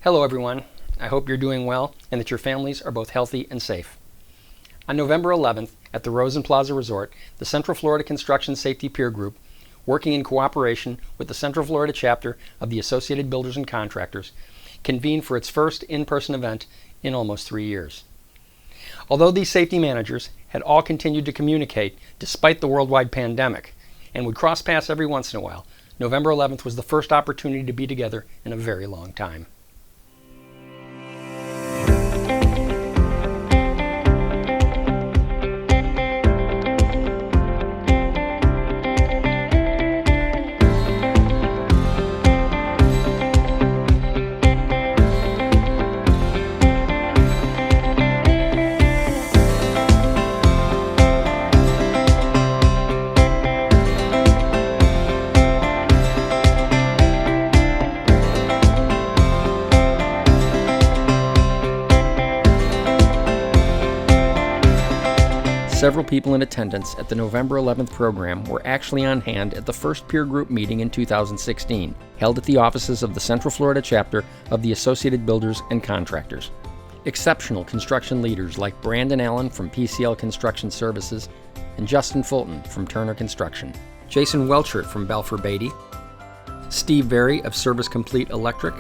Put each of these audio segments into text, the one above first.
Hello everyone, I hope you're doing well and that your families are both healthy and safe. On November 11th at the Rosen Plaza Resort, the Central Florida Construction Safety Peer Group, working in cooperation with the Central Florida chapter of the Associated Builders and Contractors, convened for its first in-person event in almost 3 years. Although these safety managers had all continued to communicate despite the worldwide pandemic and would cross paths every once in a while, November 11th was the first opportunity to be together in a very long time. Several people in attendance at the November 11th program were actually on hand at the first peer group meeting in 2016, held at the offices of the Central Florida chapter of the Associated Builders and Contractors. Exceptional construction leaders like Brandon Allen from PCL Construction Services and Justin Fulton from Turner Construction, Jason Welchert from Balfour Beatty, Steve Very of Service Complete Electric,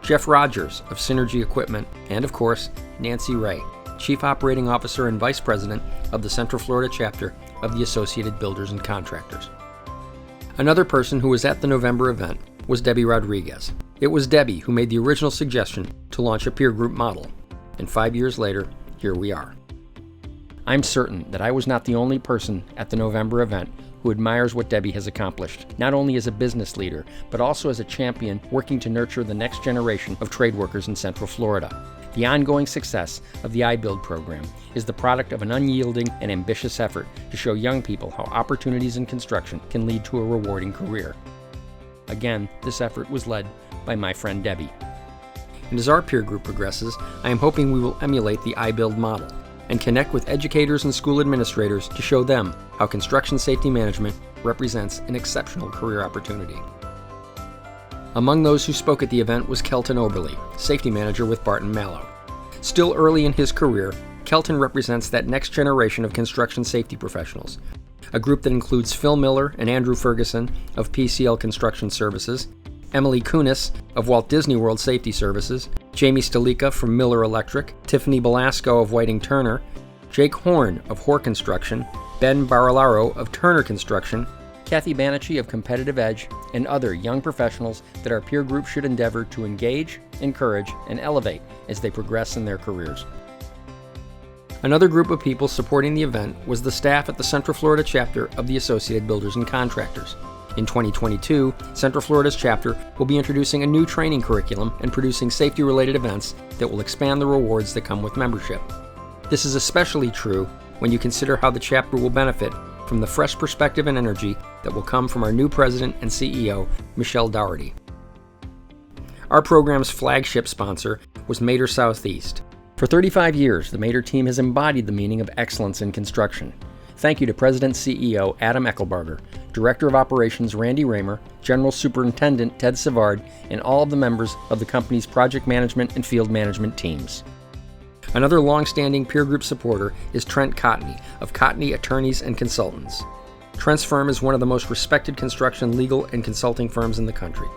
Jeff Rogers of Synergy Equipment, and of course, Nancy Ray, Chief Operating Officer and Vice President of the Central Florida chapter of the Associated Builders and Contractors. Another person who was at the November event was Debbie Rodriguez. It was Debbie who made the original suggestion to launch a peer group model, and 5 years later, here we are. I'm certain that I was not the only person at the November event who admires what Debbie has accomplished, not only as a business leader, but also as a champion working to nurture the next generation of trade workers in Central Florida. The ongoing success of the iBuild program is the product of an unyielding and ambitious effort to show young people how opportunities in construction can lead to a rewarding career. Again, this effort was led by my friend Debbie. And as our peer group progresses, I am hoping we will emulate the iBuild model and connect with educators and school administrators to show them how construction safety management represents an exceptional career opportunity. Among those who spoke at the event was Kelton Oberly, safety manager with Barton Mallow. Still early in his career, Kelton represents that next generation of construction safety professionals, a group that includes Phil Miller and Andrew Ferguson of PCL Construction Services, Emily Kunis of Walt Disney World Safety Services, Jamie Stalika from Miller Electric, Tiffany Belasco of Whiting Turner, Jake Horn of Hoare Construction, Ben Barilaro of Turner Construction, Kathy Banachie of Competitive Edge, and other young professionals that our peer group should endeavor to engage, encourage, and elevate as they progress in their careers. Another group of people supporting the event was the staff at the Central Florida chapter of the Associated Builders and Contractors. In 2022, Central Florida's chapter will be introducing a new training curriculum and producing safety-related events that will expand the rewards that come with membership. This is especially true when you consider how the chapter will benefit from the fresh perspective and energy that will come from our new president and CEO, Michelle Dougherty. Our program's flagship sponsor was Mader Southeast. For 35 years, the Mader team has embodied the meaning of excellence in construction. Thank you to President CEO Adam Eckelbarger, Director of Operations Randy Raymer, General Superintendent Ted Savard, and all of the members of the company's project management and field management teams. Another long-standing peer group supporter is Trent Cotney of Cotney Attorneys and Consultants. Trent's firm is one of the most respected construction legal and consulting firms in the country.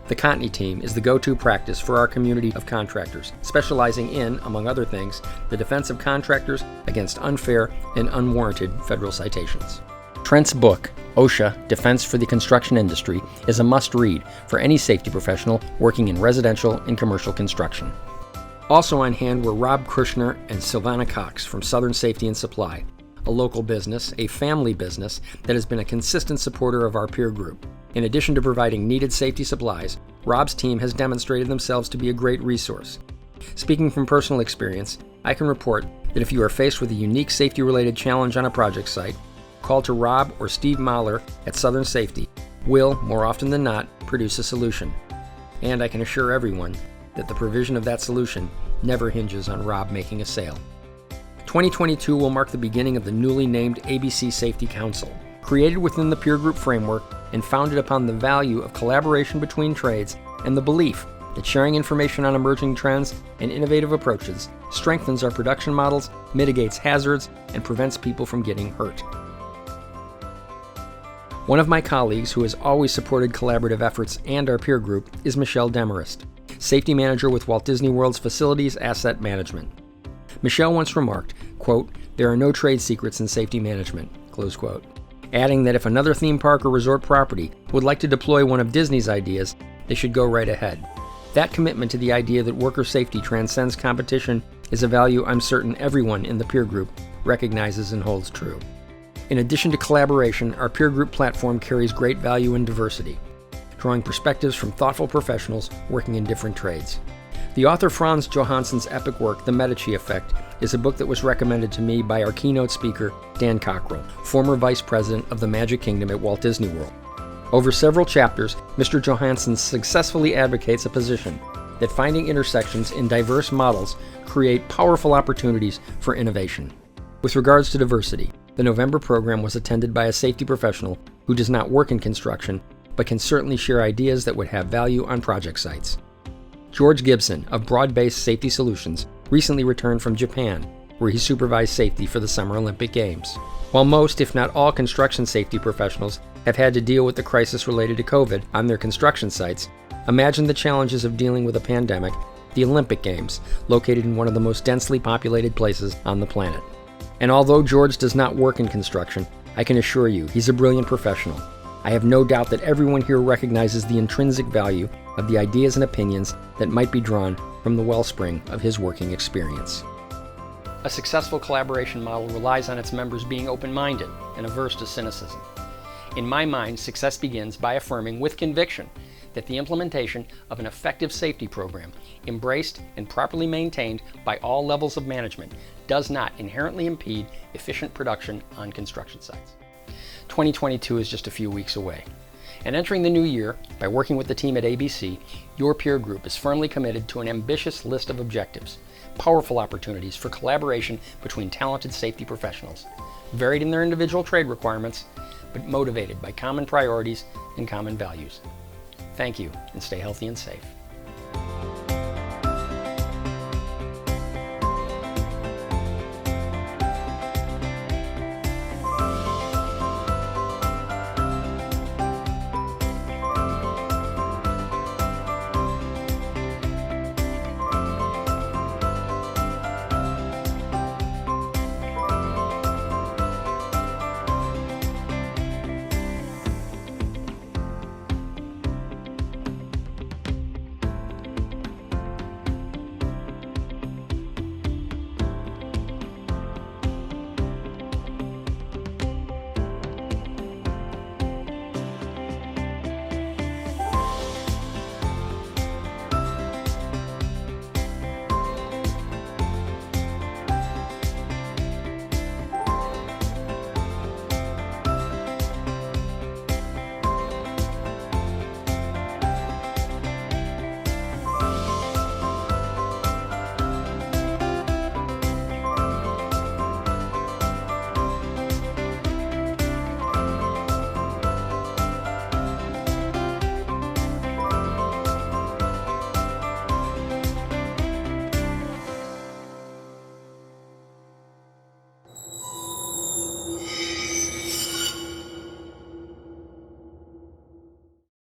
The Cotney team is the go-to practice for our community of contractors, specializing in, among other things, the defense of contractors against unfair and unwarranted federal citations. Trent's book, OSHA, Defense for the Construction Industry, is a must-read for any safety professional working in residential and commercial construction. Also on hand were Rob Kushner and Sylvana Cox from Southern Safety and Supply, a local business, a family business that has been a consistent supporter of our peer group. In addition to providing needed safety supplies, Rob's team has demonstrated themselves to be a great resource. Speaking from personal experience, I can report that if you are faced with a unique safety-related challenge on a project site, call to Rob or Steve Mahler at Southern Safety will, more often than not, produce a solution. And I can assure everyone that the provision of that solution never hinges on Rob making a sale. 2022 will mark the beginning of the newly named ABC Safety Council. Created within the peer group framework and founded upon the value of collaboration between trades and the belief that sharing information on emerging trends and innovative approaches strengthens our production models, mitigates hazards, and prevents people from getting hurt. One of my colleagues who has always supported collaborative efforts and our peer group is Michelle Demarest, Safety Manager with Walt Disney World's Facilities Asset Management. Michelle once remarked, quote, "There are no trade secrets in safety management," close quote, adding that if another theme park or resort property would like to deploy one of Disney's ideas, they should go right ahead. That commitment to the idea that worker safety transcends competition is a value I'm certain everyone in the peer group recognizes and holds true. In addition to collaboration, our peer group platform carries great value in diversity, drawing perspectives from thoughtful professionals working in different trades. The author Franz Johansson's epic work, The Medici Effect, is a book that was recommended to me by our keynote speaker, Dan Cockrell, former vice president of the Magic Kingdom at Walt Disney World. Over several chapters, Mr. Johansson successfully advocates a position that finding intersections in diverse models create powerful opportunities for innovation. With regards to diversity, the November program was attended by a safety professional who does not work in construction, but can certainly share ideas that would have value on project sites. George Gibson of Broad-Based Safety Solutions recently returned from Japan, where he supervised safety for the Summer Olympic Games. While most, if not all, construction safety professionals have had to deal with the crisis related to COVID on their construction sites, imagine the challenges of dealing with a pandemic, the Olympic Games, located in one of the most densely populated places on the planet. And although George does not work in construction, I can assure you he's a brilliant professional. I have no doubt that everyone here recognizes the intrinsic value of the ideas and opinions that might be drawn from the wellspring of his working experience. A successful collaboration model relies on its members being open-minded and averse to cynicism. In my mind, success begins by affirming with conviction that the implementation of an effective safety program, embraced and properly maintained by all levels of management, does not inherently impede efficient production on construction sites. 2022 is just a few weeks away. And entering the new year, by working with the team at ABC, your peer group is firmly committed to an ambitious list of objectives, powerful opportunities for collaboration between talented safety professionals, varied in their individual trade requirements, but motivated by common priorities and common values. Thank you, and stay healthy and safe.